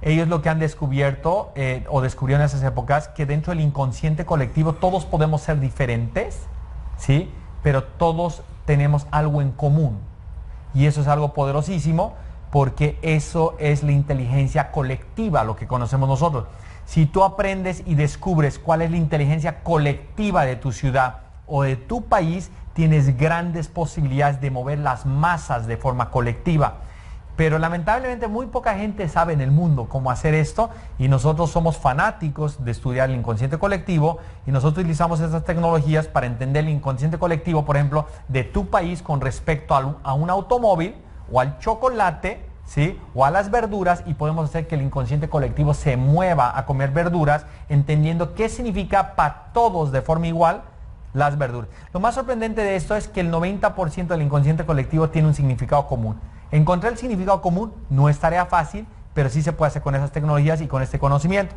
Ellos lo que han descubierto o descubrieron en esas épocas, que dentro del inconsciente colectivo todos podemos ser diferentes, ¿sí? Pero todos tenemos algo en común. Y eso es algo poderosísimo, porque eso es la inteligencia colectiva, lo que conocemos nosotros. Si tú aprendes y descubres cuál es la inteligencia colectiva de tu ciudad o de tu país, tienes grandes posibilidades de mover las masas de forma colectiva. Pero lamentablemente muy poca gente sabe en el mundo cómo hacer esto, y nosotros somos fanáticos de estudiar el inconsciente colectivo, y nosotros utilizamos esas tecnologías para entender el inconsciente colectivo, por ejemplo, de tu país con respecto a un automóvil o al chocolate, ¿sí? O a las verduras, y podemos hacer que el inconsciente colectivo se mueva a comer verduras, entendiendo qué significa para todos de forma igual las verduras. Lo más sorprendente de esto es que el 90% del inconsciente colectivo tiene un significado común. Encontrar el significado común no es tarea fácil, pero sí se puede hacer con esas tecnologías y con este conocimiento.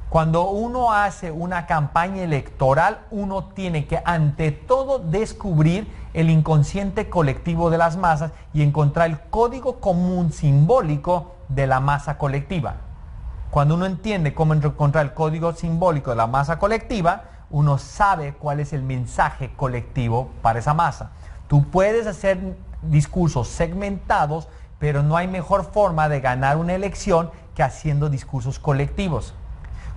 Cuando uno hace una campaña electoral, uno tiene que ante todo descubrir el inconsciente colectivo de las masas y encontrar el código común simbólico de la masa colectiva. Cuando uno entiende cómo encontrar el código simbólico de la masa colectiva, uno sabe cuál es el mensaje colectivo para esa masa. Tú puedes hacer discursos segmentados, pero no hay mejor forma de ganar una elección que haciendo discursos colectivos.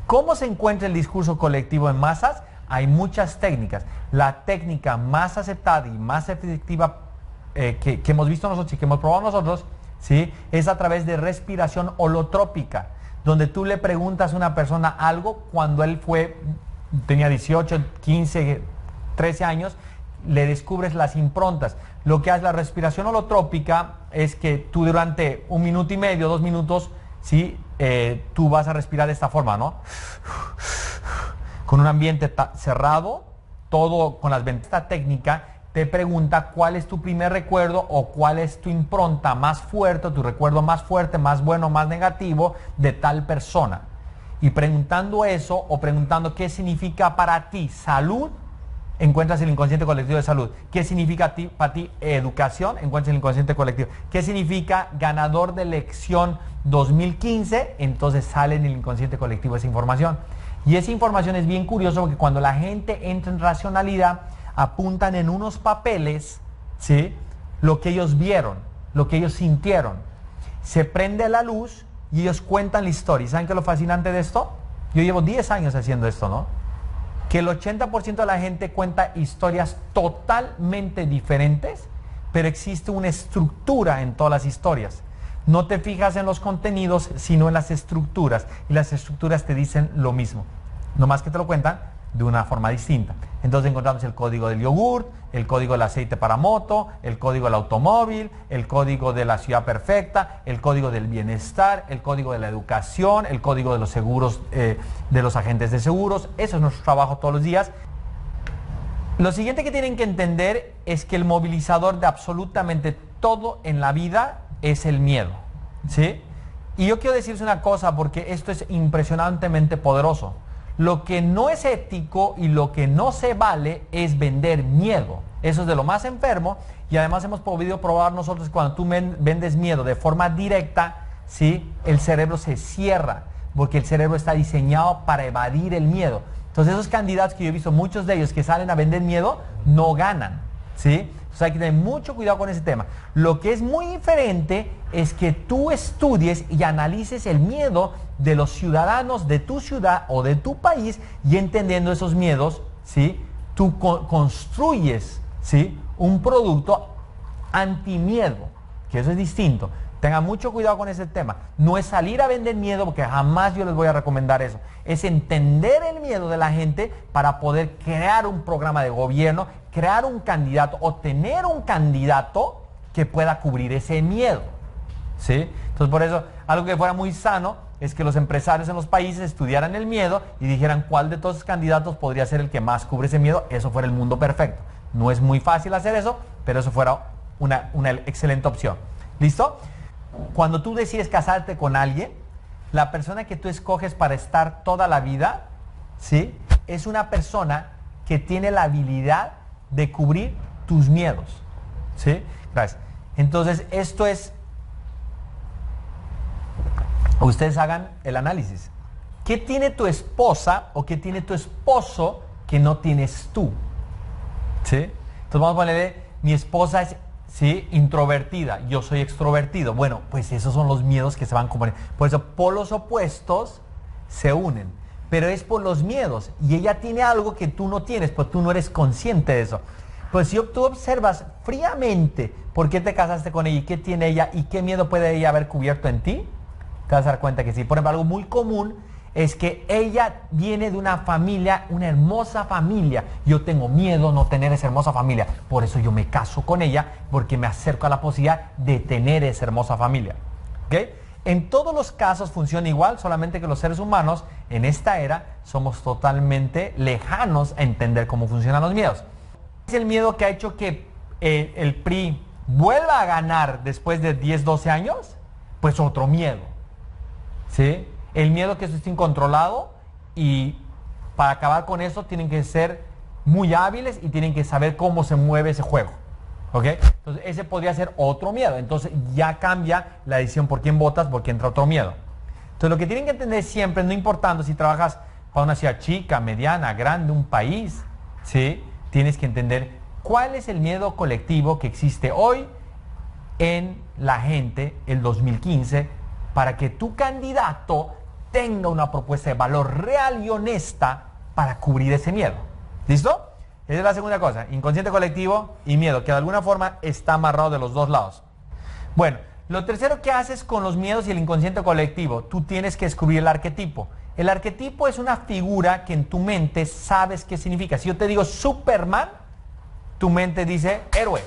¿Cómo se encuentra el discurso colectivo en masas? Hay muchas técnicas. La técnica más aceptada y más efectiva que hemos visto nosotros y que hemos probado nosotros, ¿sí? Es a través de respiración holotrópica, donde tú le preguntas a una persona algo cuando él tenía 18, 15, 13 años, le descubres las improntas. Lo que hace la respiración holotrópica es que tú durante 1 minuto y medio, 2 minutos, ¿sí? Tú vas a respirar de esta forma, ¿no? Con un ambiente cerrado, todo con las ventanas. Esta técnica te pregunta cuál es tu primer recuerdo o cuál es tu impronta más fuerte, tu recuerdo más fuerte, más bueno, más negativo de tal persona. Y preguntando eso o preguntando qué significa para ti salud, encuentras el inconsciente colectivo de salud. ¿Qué significa para ti educación? Encuentras el inconsciente colectivo. ¿Qué significa ganador de elección 2015? Entonces sale en el inconsciente colectivo esa información. Y esa información es bien curiosa porque cuando la gente entra en racionalidad, apuntan en unos papeles, ¿sí? Lo que ellos vieron, lo que ellos sintieron. Se prende la luz y ellos cuentan la historia. ¿Saben qué es lo fascinante de esto? Yo llevo 10 años haciendo esto, ¿no? Que el 80% de la gente cuenta historias totalmente diferentes, pero existe una estructura en todas las historias. No te fijas en los contenidos, sino en las estructuras. Y las estructuras te dicen lo mismo, nomás que te lo cuentan de una forma distinta. Entonces encontramos el código del yogur, el código del aceite para moto, el código del automóvil, el código de la ciudad perfecta, el código del bienestar, el código de la educación, el código de los seguros, de los agentes de seguros. Eso es nuestro trabajo todos los días. Lo siguiente que tienen que entender es que el movilizador de absolutamente todo en la vida es el miedo, ¿sí? Y yo quiero decirles una cosa, porque esto es impresionantemente poderoso. Lo que no es ético y lo que no se vale es vender miedo. Eso es de lo más enfermo, y además hemos podido probar nosotros que cuando tú vendes miedo de forma directa, ¿sí? El cerebro se cierra, porque el cerebro está diseñado para evadir el miedo. Entonces esos candidatos que yo he visto, muchos de ellos que salen a vender miedo, no ganan, ¿sí? Entonces hay que tener mucho cuidado con ese tema. Lo que es muy diferente es que tú estudies y analices el miedo de los ciudadanos de tu ciudad o de tu país, y entendiendo esos miedos, ¿sí? Tú construyes, ¿sí? Un producto antimiedo, que eso es distinto. Tengan mucho cuidado con ese tema. No es salir a vender miedo, porque jamás yo les voy a recomendar eso. Es entender el miedo de la gente para poder crear un programa de gobierno, crear un candidato o tener un candidato que pueda cubrir ese miedo, ¿sí? Entonces, por eso, algo que fuera muy sano es que los empresarios en los países estudiaran el miedo y dijeran cuál de todos los candidatos podría ser el que más cubre ese miedo. Eso fuera el mundo perfecto. No es muy fácil hacer eso, pero eso fuera una excelente opción. ¿Listo? Cuando tú decides casarte con alguien, la persona que tú escoges para estar toda la vida, ¿sí? Es una persona que tiene la habilidad de cubrir tus miedos, ¿sí? Gracias. Entonces, esto es Ustedes hagan el análisis. ¿Qué tiene tu esposa o qué tiene tu esposo que no tienes tú? ¿Sí? Entonces vamos a ponerle, mi esposa es, ¿sí?, introvertida, yo soy extrovertido. Bueno, pues esos son los miedos que se van componiendo. Por eso, polos opuestos se unen. Pero es por los miedos. Y ella tiene algo que tú no tienes, pues tú no eres consciente de eso. Pues si tú observas fríamente por qué te casaste con ella y qué tiene ella y qué miedo puede ella haber cubierto en ti, te vas a dar cuenta que sí. Por ejemplo, algo muy común es que ella viene de una familia, una hermosa familia. Yo tengo miedo no tener esa hermosa familia. Por eso yo me caso con ella, porque me acerco a la posibilidad de tener esa hermosa familia. ¿Okay? En todos los casos funciona igual, solamente que los seres humanos en esta era somos totalmente lejanos a entender cómo funcionan los miedos. Es el miedo que ha hecho que el PRI vuelva a ganar después de 10, 12 años, pues otro miedo. ¿Sí? El miedo que eso esté incontrolado, y para acabar con eso tienen que ser muy hábiles y tienen que saber cómo se mueve ese juego. ¿Ok? Entonces ese podría ser otro miedo. Entonces ya cambia la decisión por quién votas, porque entra otro miedo. Entonces lo que tienen que entender siempre, no importando si trabajas para una ciudad chica, mediana, grande, un país, ¿sí?, tienes que entender cuál es el miedo colectivo que existe hoy en la gente, el 2015, para que tu candidato tenga una propuesta de valor real y honesta para cubrir ese miedo. ¿Listo? Esa es la segunda cosa, inconsciente colectivo y miedo, que de alguna forma está amarrado de los dos lados. Bueno, lo tercero que haces con los miedos y el inconsciente colectivo, tú tienes que descubrir el arquetipo. El arquetipo es una figura que en tu mente sabes qué significa. Si yo te digo Superman, tu mente dice héroe.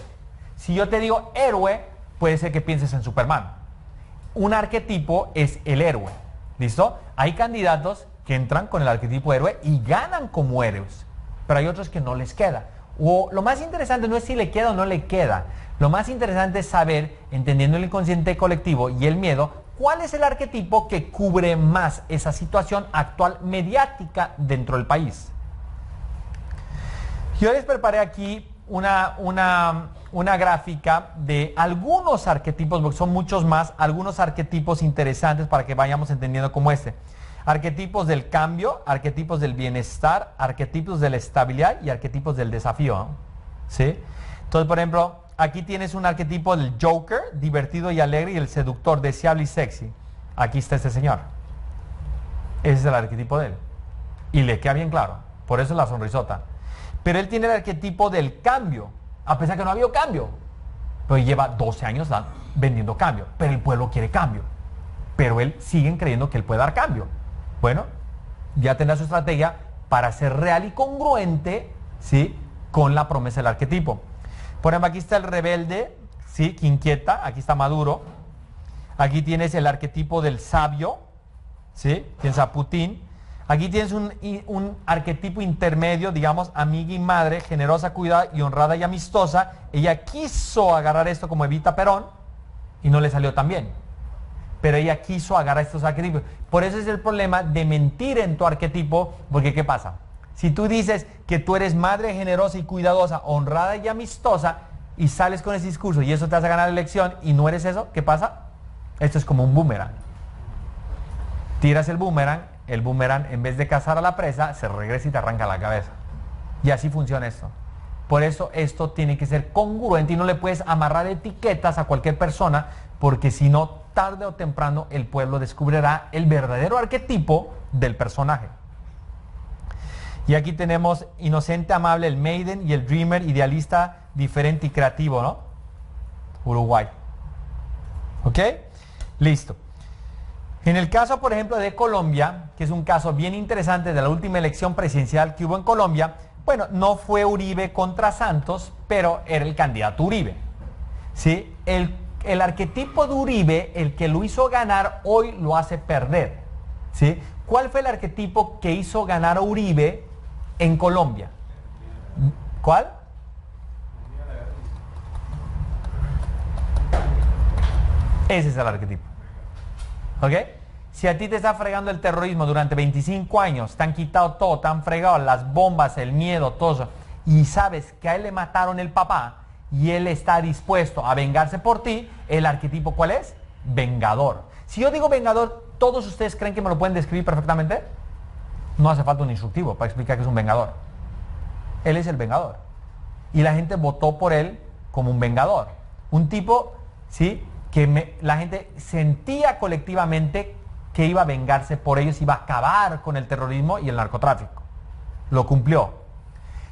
Si yo te digo héroe, puede ser que pienses en Superman. Un arquetipo es el héroe. ¿Listo? Hay candidatos que entran con el arquetipo de héroe y ganan como héroes, pero hay otros que no les queda. O lo más interesante no es si le queda o no le queda. Lo más interesante es saber, entendiendo el inconsciente colectivo y el miedo, cuál es el arquetipo que cubre más esa situación actual mediática dentro del país. Yo les preparé aquí una gráfica de algunos arquetipos, porque son muchos más, algunos arquetipos interesantes para que vayamos entendiendo como este. Arquetipos del cambio, arquetipos del bienestar, arquetipos de la estabilidad y arquetipos del desafío, ¿no? ¿Sí? Entonces, por ejemplo, aquí tienes un arquetipo del Joker, divertido y alegre, y el seductor, deseable y sexy. Aquí está este señor. Ese es el arquetipo de él. Y le queda bien claro. Por eso es la sonrisota. Pero él tiene el arquetipo del cambio, a pesar que no ha habido cambio. Pero lleva 12 años vendiendo cambio. Pero el pueblo quiere cambio. Pero él sigue creyendo que él puede dar cambio. Bueno, ya tendrá su estrategia para ser real y congruente, ¿sí?, con la promesa del arquetipo. Por ejemplo, aquí está el rebelde, ¿sí?, que inquieta. Aquí está Maduro. Aquí tienes el arquetipo del sabio, ¿sí?, piensa Putin. Aquí tienes un arquetipo intermedio, digamos, amiga y madre, generosa, cuidada y honrada y amistosa. Ella quiso agarrar esto como Evita Perón y no le salió tan bien. Pero ella quiso agarrar estos arquetipos. Por eso es el problema de mentir en tu arquetipo, porque ¿qué pasa? Si tú dices que tú eres madre generosa y cuidadosa, honrada y amistosa, y sales con ese discurso y eso te hace ganar la elección y no eres eso, ¿qué pasa? Esto es como un boomerang. Tiras el boomerang en vez de cazar a la presa, se regresa y te arranca la cabeza. Y así funciona esto. Por eso esto tiene que ser congruente y no le puedes amarrar etiquetas a cualquier persona, porque si no, tarde o temprano el pueblo descubrirá el verdadero arquetipo del personaje. Y aquí tenemos inocente, amable, el maiden y el dreamer, idealista, diferente y creativo, ¿no? Uruguay. ¿Ok? Listo. En el caso, por ejemplo, de Colombia, que es un caso bien interesante de la última elección presidencial que hubo en Colombia, bueno, no fue Uribe contra Santos, pero era el candidato Uribe. ¿Sí? El arquetipo de Uribe, el que lo hizo ganar, hoy lo hace perder. ¿Sí? ¿Cuál fue el arquetipo que hizo ganar a Uribe en Colombia? ¿Cuál? Ese es el arquetipo. ¿Ok? Si a ti te está fregando el terrorismo durante 25 años, te han quitado todo, te han fregado las bombas, el miedo, todo eso, y sabes que a él le mataron el papá y él está dispuesto a vengarse por ti, el arquetipo ¿cuál es? Vengador. Si yo digo vengador, ¿todos ustedes creen que me lo pueden describir perfectamente? No hace falta un instructivo para explicar que es un vengador. Él es el vengador. Y la gente votó por él como un vengador. Un tipo, ¿sí?, que la gente sentía colectivamente que iba a vengarse por ellos, iba a acabar con el terrorismo y el narcotráfico. Lo cumplió.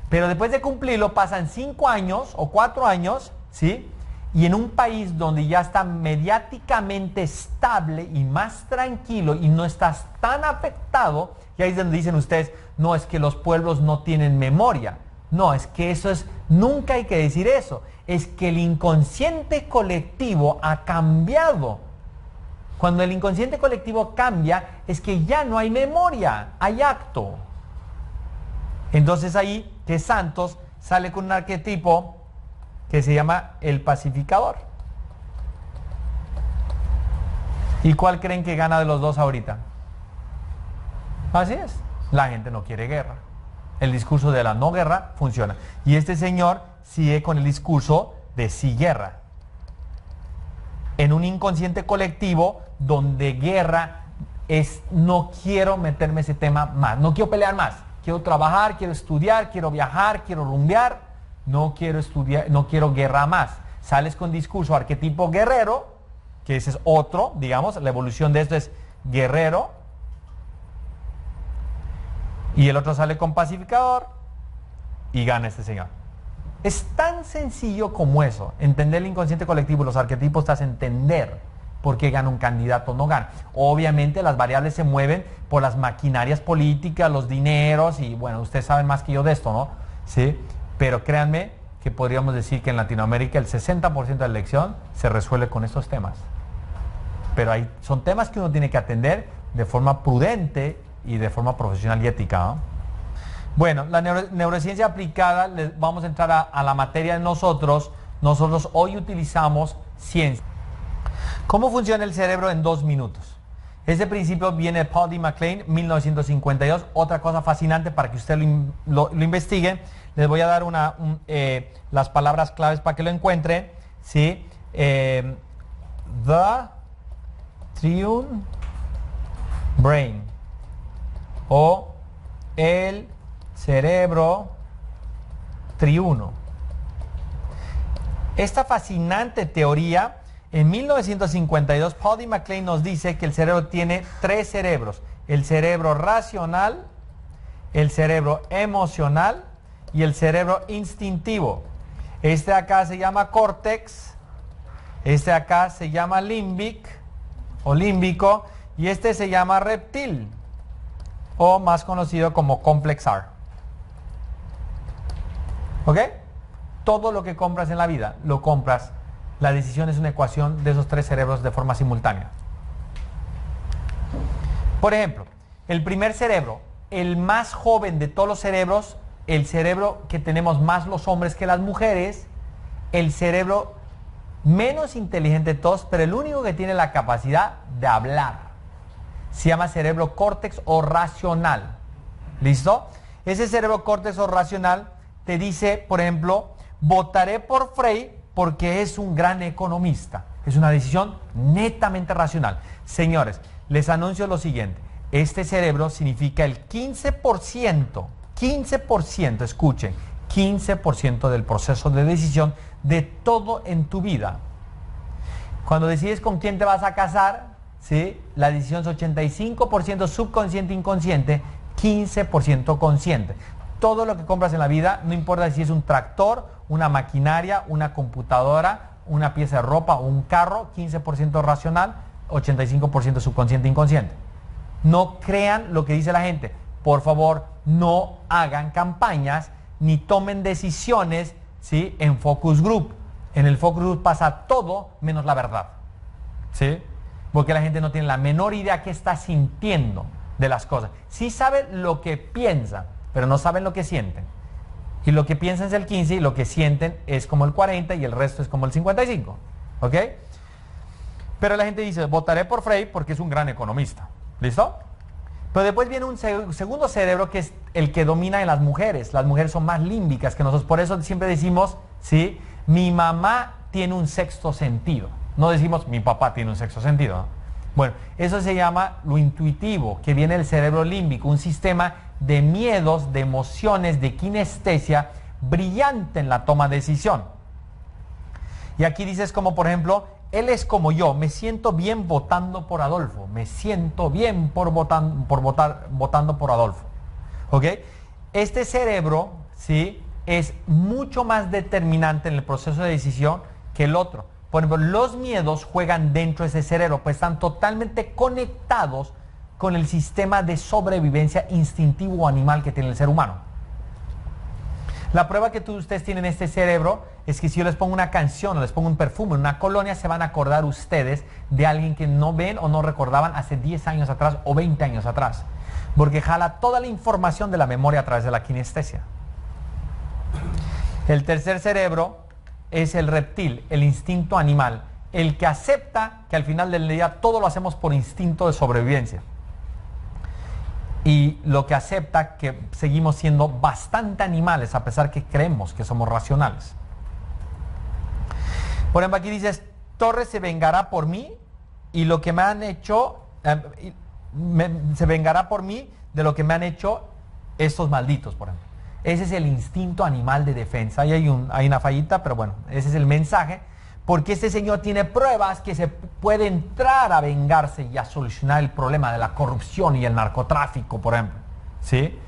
Pero después de cumplirlo pasan 5 años o 4 años, ¿sí?, y en un país donde ya está mediáticamente estable y más tranquilo y no estás tan afectado, y ahí es donde dicen ustedes, no, es que los pueblos no tienen memoria. No, es que eso es, nunca hay que decir eso. Es que el inconsciente colectivo ha cambiado. Cuando el inconsciente colectivo cambia, es que ya no hay memoria, hay acto. Entonces ahí que Santos sale con un arquetipo que se llama el pacificador. ¿Y cuál creen que gana de los dos ahorita? Así es, la gente no quiere guerra. El discurso de la no guerra funciona. Y este señor sigue con el discurso de sí guerra. En un inconsciente colectivo donde guerra es no quiero meterme ese tema más, no quiero pelear más, quiero trabajar, quiero estudiar, quiero viajar, quiero rumbear, no quiero estudiar, no quiero guerra más. Sales con discurso arquetipo guerrero, que ese es otro, digamos, la evolución de esto es guerrero, y el otro sale con pacificador y gana este señor. Es tan sencillo como eso. Entender el inconsciente colectivo, los arquetipos te hacen entender por qué gana un candidato o no gana. Obviamente las variables se mueven por las maquinarias políticas, los dineros, y bueno, ustedes saben más que yo de esto, ¿no? ¿Sí? Pero créanme que podríamos decir que en Latinoamérica el 60% de la elección se resuelve con estos temas. Pero son temas que uno tiene que atender de forma prudente y de forma profesional y ética, ¿no? Bueno, la neurociencia aplicada, vamos a entrar a la materia de nosotros. Nosotros hoy utilizamos ciencia. ¿Cómo funciona el cerebro en 2 minutos? Ese principio viene de Paul D. MacLean, 1952. Otra cosa fascinante para que ustedes lo investiguen. Les voy a dar las palabras claves para que lo encuentren. ¿Sí? The Triune Brain, o el cerebro triuno. Esta fascinante teoría, en 1952, Paul D. MacLean nos dice que el cerebro tiene 3 cerebros: el cerebro racional, el cerebro emocional y el cerebro instintivo. Este acá se llama córtex, este acá se llama límbico, y este se llama reptil, o más conocido como complexar. ¿Ok? Todo lo que compras en la vida, lo compras. La decisión es una ecuación de esos 3 cerebros de forma simultánea. Por ejemplo, el primer cerebro, el más joven de todos los cerebros, el cerebro que tenemos más los hombres que las mujeres, el cerebro menos inteligente de todos, pero el único que tiene la capacidad de hablar, se llama cerebro córtex o racional. ¿Listo? Ese cerebro córtex o racional te dice, por ejemplo, votaré por Frey porque es un gran economista. Es una decisión netamente racional. Señores, les anuncio lo siguiente. Este cerebro significa el 15%, escuchen, 15% del proceso de decisión de todo en tu vida. Cuando decides con quién te vas a casar, ¿sí?, la decisión es 85% subconsciente, inconsciente, 15% consciente. Todo lo que compras en la vida, no importa si es un tractor, una maquinaria, una computadora, una pieza de ropa o un carro, 15% racional, 85% subconsciente, inconsciente. No crean lo que dice la gente. Por favor, no hagan campañas ni tomen decisiones, ¿sí?, en focus group. En el focus group pasa todo menos la verdad, ¿sí? Porque la gente no tiene la menor idea qué está sintiendo de las cosas. Sí sabe lo que piensa, pero no saben lo que sienten. Y lo que piensan es el 15 y lo que sienten es como el 40 y el resto es como el 55. ¿Ok? Pero la gente dice, votaré por Frey porque es un gran economista. ¿Listo? Pero después viene un segundo cerebro que es el que domina en las mujeres. Las mujeres son más límbicas que nosotros. Por eso siempre decimos, ¿sí?, mi mamá tiene un sexto sentido. No decimos, mi papá tiene un sexto sentido, ¿no? Bueno, eso se llama lo intuitivo, que viene del cerebro límbico, un sistema de miedos, de emociones, de kinestesia brillante en la toma de decisión. Y aquí dices como por ejemplo, él es como yo, me siento bien votando por Adolfo, me siento bien votando por Adolfo. ¿Ok? Este cerebro, ¿sí?, es mucho más determinante en el proceso de decisión que el otro. Por ejemplo, los miedos juegan dentro de ese cerebro, pues están totalmente conectados con el sistema de sobrevivencia instintivo animal que tiene el ser humano. La prueba que ustedes tienen en este cerebro es que si yo les pongo una canción o les pongo un perfume, una colonia, se van a acordar ustedes de alguien que no ven o no recordaban hace 10 años atrás o 20 años atrás. Porque jala toda la información de la memoria a través de la kinestesia. El tercer cerebro es el reptil, el instinto animal, el que acepta que al final del día todo lo hacemos por instinto de sobrevivencia. Y lo que acepta que seguimos siendo bastante animales a pesar que creemos que somos racionales. Por ejemplo, aquí dices, Torres se vengará por mí y lo que me han hecho, se vengará por mí de lo que me han hecho estos malditos, por ejemplo. Ese es el instinto animal de defensa. Ahí hay una fallita, pero bueno, ese es el mensaje. Porque este señor tiene pruebas que se puede entrar a vengarse y a solucionar el problema de la corrupción y el narcotráfico, por ejemplo. ¿Sí?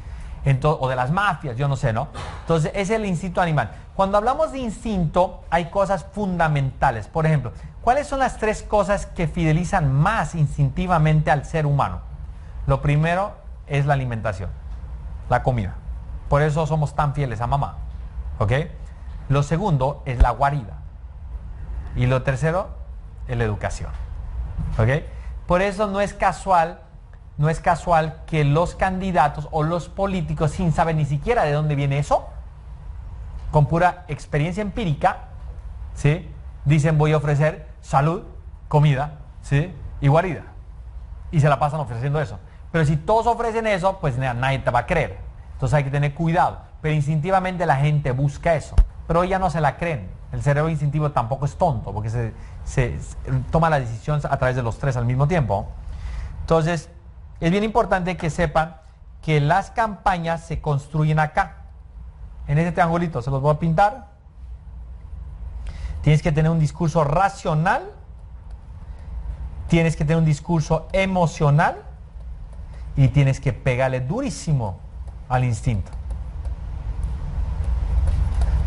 O de las mafias, yo no sé, ¿no? Entonces, ese es el instinto animal. Cuando hablamos de instinto, hay cosas fundamentales. Por ejemplo, ¿cuáles son las 3 cosas que fidelizan más instintivamente al ser humano? Lo primero es la alimentación, la comida. Por eso somos tan fieles a mamá. ¿Ok? Lo segundo es la guarida. Y lo tercero es la educación. ¿Ok? Por eso no es casual que los candidatos o los políticos, sin saber ni siquiera de dónde viene eso, con pura experiencia empírica, ¿sí?, dicen voy a ofrecer salud, comida, ¿sí?, y guarida. Y se la pasan ofreciendo eso. Pero si todos ofrecen eso, pues nadie te va a creer. Entonces hay que tener cuidado. Pero instintivamente la gente busca eso. Pero ya no se la creen. El cerebro instintivo tampoco es tonto, porque se toma la decisión a través de los 3 al mismo tiempo. Entonces, es bien importante que sepan que las campañas se construyen acá. En este triangulito, se los voy a pintar. Tienes que tener un discurso racional, tienes que tener un discurso emocional y tienes que pegarle durísimo al instinto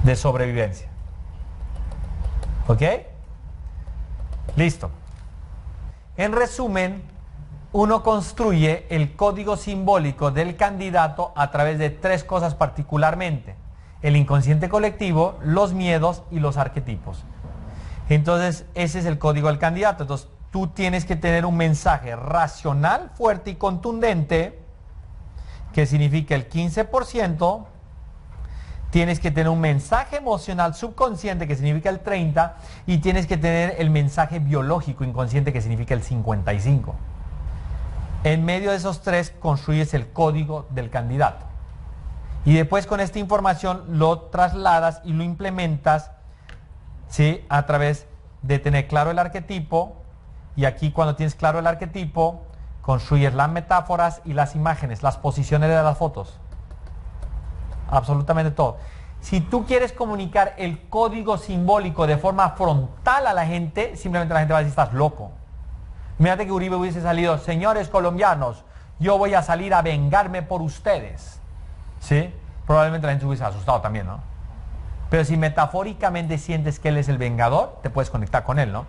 de sobrevivencia. ¿Ok? Listo. En resumen, uno construye el código simbólico del candidato a través de 3 cosas particularmente: el inconsciente colectivo, los miedos y los arquetipos. Entonces, ese es el código del candidato. Entonces, tú tienes que tener un mensaje racional, fuerte y contundente, que significa el 15%. Tienes que tener un mensaje emocional subconsciente, que significa el 30%, y tienes que tener el mensaje biológico inconsciente, que significa el 55%. En medio de esos 3 construyes el código del candidato. Y después con esta información lo trasladas y lo implementas, ¿sí?, a través de tener claro el arquetipo. Y aquí, cuando tienes claro el arquetipo, construyes las metáforas y las imágenes, las posiciones de las fotos. Absolutamente todo. Si tú quieres comunicar el código simbólico de forma frontal a la gente, simplemente la gente va a decir, estás loco. Imagínate que Uribe hubiese salido, señores colombianos, yo voy a salir a vengarme por ustedes. ¿Sí? Probablemente la gente se hubiese asustado también, ¿no? Pero si metafóricamente sientes que él es el vengador, te puedes conectar con él, ¿no?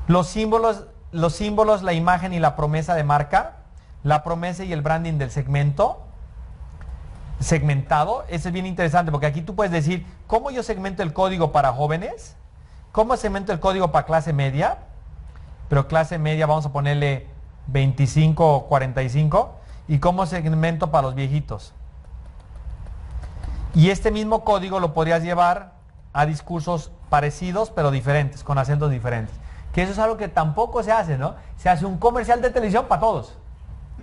Los símbolos, la imagen y la promesa de marca, la promesa y el branding del segmentado, eso es bien interesante, porque aquí tú puedes decir, ¿cómo yo segmento el código para jóvenes? ¿Cómo segmento el código para clase media? Pero clase media vamos a ponerle 25 o 45. ¿Y cómo segmento para los viejitos? Y este mismo código lo podrías llevar a discursos parecidos, pero diferentes, con acentos diferentes. Que eso es algo que tampoco se hace, ¿no? Se hace un comercial de televisión para todos.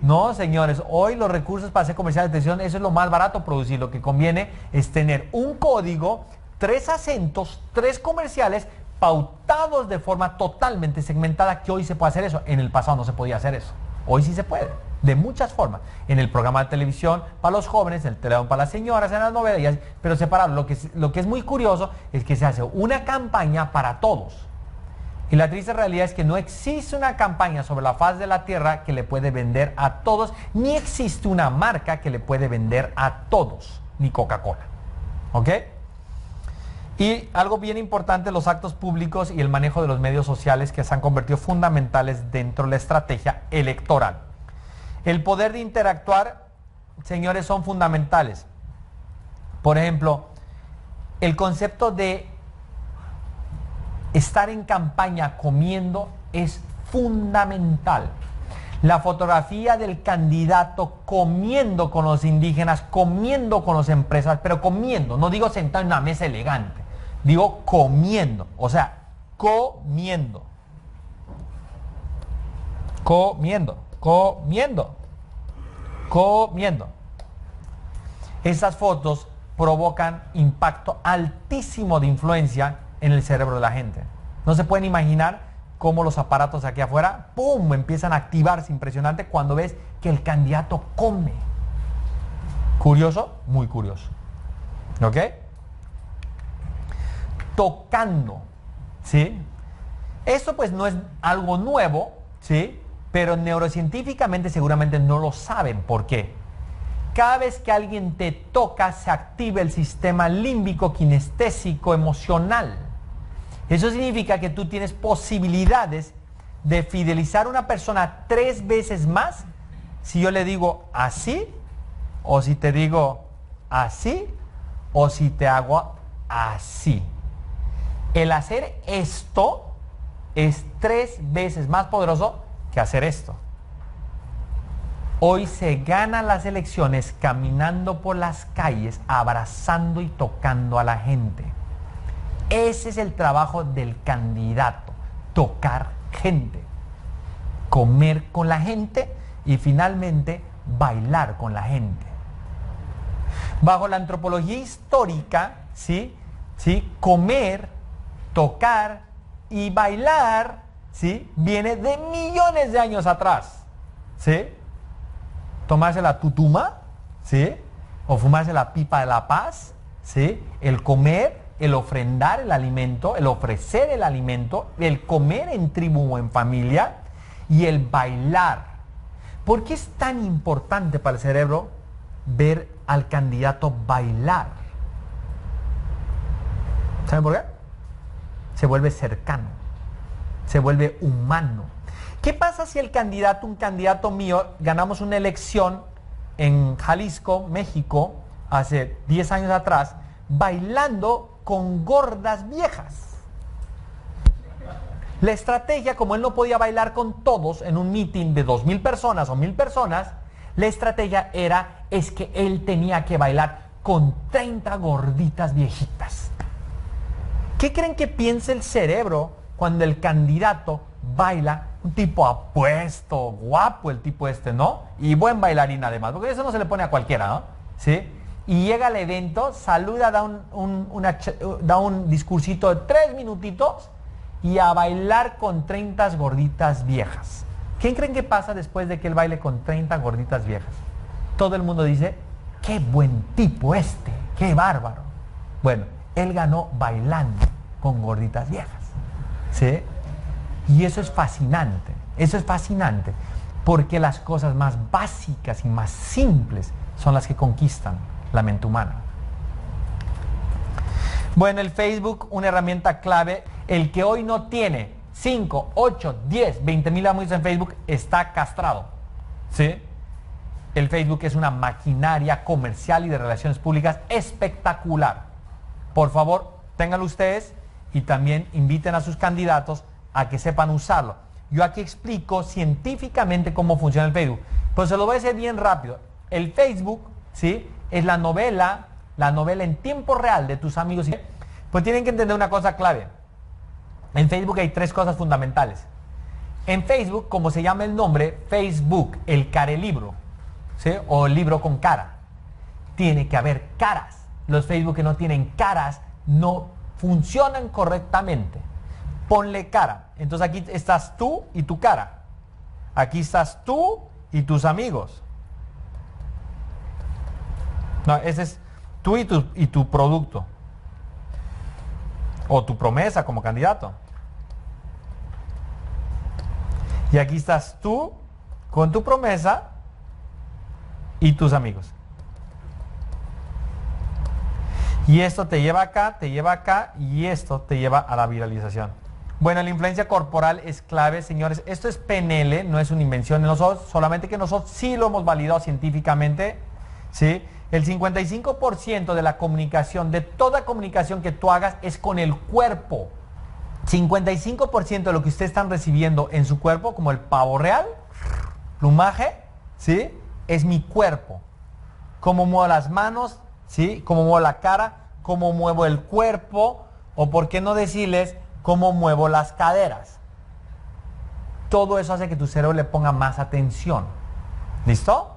No, señores, hoy los recursos para hacer comercial de televisión, eso es lo más barato producir. Lo que conviene es tener un código, 3 acentos, 3 comerciales pautados de forma totalmente segmentada, que hoy se puede hacer eso. En el pasado no se podía hacer eso. Hoy sí se puede, de muchas formas. En el programa de televisión para los jóvenes, en el teléfono para las señoras, en las novelas, pero separado. Lo que es muy curioso es que se hace una campaña para todos. Y la triste realidad es que no existe una campaña sobre la faz de la tierra que le puede vender a todos, ni existe una marca que le puede vender a todos, ni Coca-Cola. ¿Ok? Y algo bien importante, los actos públicos y el manejo de los medios sociales, que se han convertido fundamentales dentro de la estrategia electoral. El poder de interactuar, señores, son fundamentales. Por ejemplo, el concepto de estar en campaña comiendo es fundamental. La fotografía del candidato comiendo con los indígenas, comiendo con los empresarios, pero comiendo, no digo sentado en una mesa elegante, digo comiendo, o sea, comiendo. Esas fotos provocan impacto altísimo de influencia en el cerebro de la gente. No se pueden imaginar cómo los aparatos aquí afuera, ¡pum!, empiezan a activarse impresionante cuando ves que el candidato come. ¿Curioso? Muy curioso. ¿Ok? Tocando, ¿sí? Esto pues no es algo nuevo, ¿sí? Pero neurocientíficamente seguramente no lo saben. ¿Por qué? Cada vez que alguien te toca, se activa el sistema límbico kinestésico emocional. Eso significa que tú tienes posibilidades de fidelizar a una persona 3 veces más si yo le digo así, o si te digo así, o si te hago así. El hacer esto es 3 veces más poderoso que hacer esto. Hoy se ganan las elecciones caminando por las calles, abrazando y tocando a la gente. Ese es el trabajo del candidato, tocar gente, comer con la gente y finalmente bailar con la gente. Bajo la antropología histórica, ¿sí? Comer, tocar y bailar, ¿sí?, viene de millones de años atrás, ¿sí? Tomarse la tutuma, ¿sí?, o fumarse la pipa de la paz, ¿sí?, el comer, el ofrendar el alimento, el ofrecer el alimento, el comer en tribu o en familia y el bailar. ¿Por qué es tan importante para el cerebro ver al candidato bailar? ¿Saben por qué? Se vuelve cercano, se vuelve humano. ¿Qué pasa si un candidato mío, ganamos una elección en Jalisco, México, hace 10 años atrás, bailando con gordas viejas? La estrategia, como él no podía bailar con todos en un meeting de 2,000 personas o 1,000 personas, la estrategia es que él tenía que bailar con 30 gorditas viejitas. ¿Qué creen que piensa el cerebro cuando el candidato baila? Un tipo apuesto, guapo el tipo este, ¿no? Y buen bailarín además, porque eso no se le pone a cualquiera, ¿no? ¿Sí? Y llega al evento, saluda, da un discursito de 3 minutitos y a bailar con 30 gorditas viejas. ¿Quién creen que pasa después de que él baile con 30 gorditas viejas? Todo el mundo dice, qué buen tipo este, qué bárbaro. Bueno, él ganó bailando con gorditas viejas, ¿sí? Y eso es fascinante, porque las cosas más básicas y más simples son las que conquistan la mente humana. Bueno, el Facebook, una herramienta clave. El que hoy no tiene 5, 8, 10, 20,000 amigos en Facebook está castrado, ¿sí? El Facebook es una maquinaria comercial y de relaciones públicas espectacular. Por favor, ténganlo ustedes y también inviten a sus candidatos a que sepan usarlo. Yo aquí explico científicamente cómo funciona el Facebook, pero se lo voy a decir bien rápido. El Facebook, ¿sí?, es la novela en tiempo real de tus amigos. Pues tienen que entender una cosa clave. En Facebook hay 3 cosas fundamentales. En Facebook, como se llama el nombre, Facebook, el carelibro, ¿sí?, o el libro con cara, tiene que haber caras. Los Facebook que no tienen caras no funcionan correctamente. Ponle cara. Entonces aquí estás tú y tu cara. Aquí estás tú y tus amigos. No, ese es tú y tu producto. O tu promesa como candidato. Y aquí estás tú con tu promesa y tus amigos. Y esto te lleva acá y esto te lleva a la viralización. Bueno, la influencia corporal es clave, señores. Esto es PNL, no es una invención de nosotros, solamente que nosotros sí lo hemos validado científicamente, ¿sí? El 55% de la comunicación, de toda comunicación que tú hagas, es con el cuerpo. 55% de lo que ustedes están recibiendo en su cuerpo, como el pavo real, plumaje, ¿sí? Es mi cuerpo. Cómo muevo las manos, ¿sí? Cómo muevo la cara, cómo muevo el cuerpo, o por qué no decirles cómo muevo las caderas. Todo eso hace que tu cerebro le ponga más atención. ¿Listo?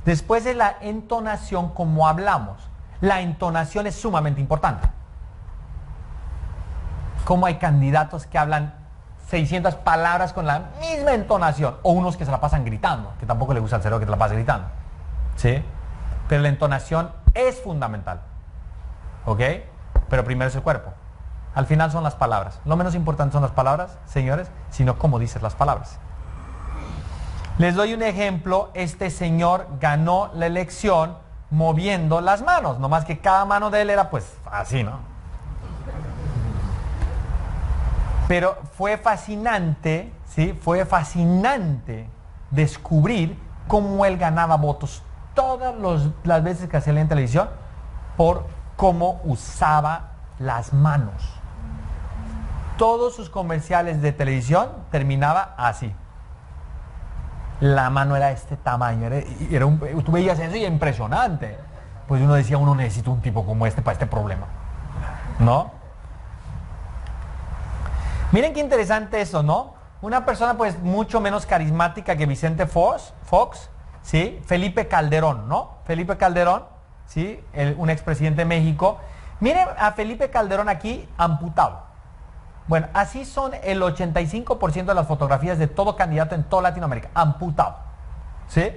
Después de la entonación, como hablamos. La entonación es sumamente importante. Como hay candidatos que hablan 600 palabras con la misma entonación, o unos que se la pasan gritando, que tampoco le gusta al cerebro que te la pases gritando, ¿sí? Pero la entonación es fundamental, ¿ok? Pero primero es el cuerpo. Al final son las palabras. Lo menos importante son las palabras, señores, sino cómo dices las palabras. Les doy un ejemplo. Este señor ganó la elección moviendo las manos, nomás que cada mano de él era pues así, ¿no? Pero fue fascinante, ¿sí? Fue fascinante descubrir cómo él ganaba votos todas las veces que hacía en televisión por cómo usaba las manos. Todos sus comerciales de televisión terminaba así. La mano era este tamaño, tú veías eso y era impresionante. Pues uno decía, uno necesita un tipo como este para este problema, ¿no? Miren qué interesante eso, ¿no? Una persona pues mucho menos carismática que Vicente Fox, ¿sí? Felipe Calderón, ¿no? Felipe Calderón, ¿sí? Un expresidente de México. Miren a Felipe Calderón aquí amputado. Bueno, así son el 85% de las fotografías de todo candidato en toda Latinoamérica. Amputado, ¿sí?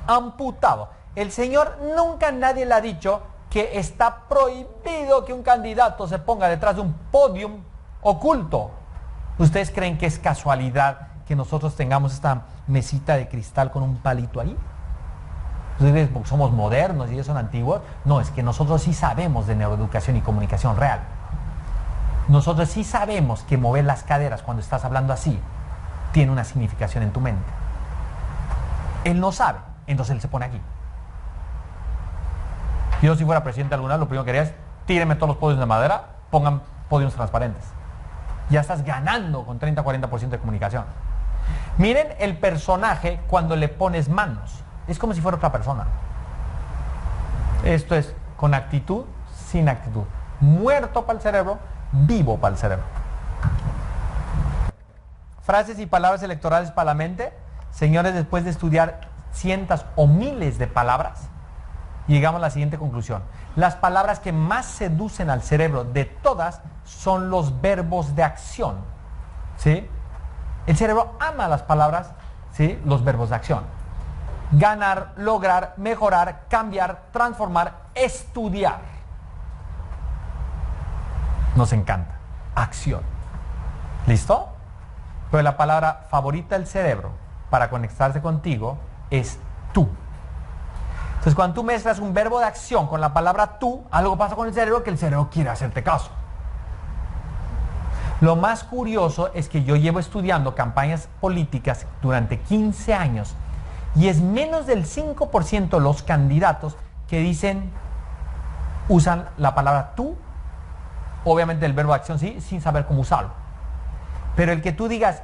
Amputado. El señor nunca nadie le ha dicho que está prohibido que un candidato se ponga detrás de un podium oculto. ¿Ustedes creen que es casualidad que nosotros tengamos esta mesita de cristal con un palito ahí? ¿Ustedes porque somos modernos y ellos son antiguos? No, es que nosotros sí sabemos de neuroeducación y comunicación real. Nosotros sí sabemos que mover las caderas cuando estás hablando así tiene una significación en tu mente. Él no sabe, entonces él se pone aquí. Yo si fuera presidente alguna vez, lo primero que haría es tírenme todos los podios de madera, pongan podios transparentes. Ya estás ganando con 30-40% de comunicación. Miren el personaje cuando le pones manos. Es como si fuera otra persona. Esto es con actitud, sin actitud. Muerto para el cerebro, vivo para el cerebro. Frases y palabras electorales para la mente. Señores, después de estudiar cientos o miles de palabras, llegamos a la siguiente conclusión. Las palabras que más seducen al cerebro de todas son los verbos de acción, ¿sí? El cerebro ama las palabras, ¿sí? Los verbos de acción. Ganar, lograr, mejorar, cambiar, transformar, estudiar. Nos encanta. Acción. ¿Listo? Pero la palabra favorita del cerebro para conectarse contigo es tú. Entonces, cuando tú mezclas un verbo de acción con la palabra tú, algo pasa con el cerebro que el cerebro quiere hacerte caso. Lo más curioso es que yo llevo estudiando campañas políticas durante 15 años y es menos del 5% los candidatos que usan la palabra tú, obviamente el verbo de acción sí, sin saber cómo usarlo. Pero el que tú digas,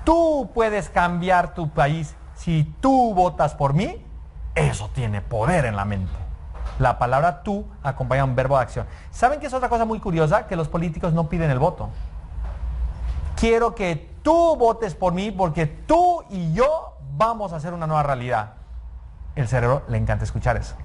tú puedes cambiar tu país si tú votas por mí, eso tiene poder en la mente. La palabra tú acompaña un verbo de acción. ¿Saben qué es otra cosa muy curiosa? Que los políticos no piden el voto. Quiero que tú votes por mí porque tú y yo vamos a hacer una nueva realidad. El cerebro le encanta escuchar eso.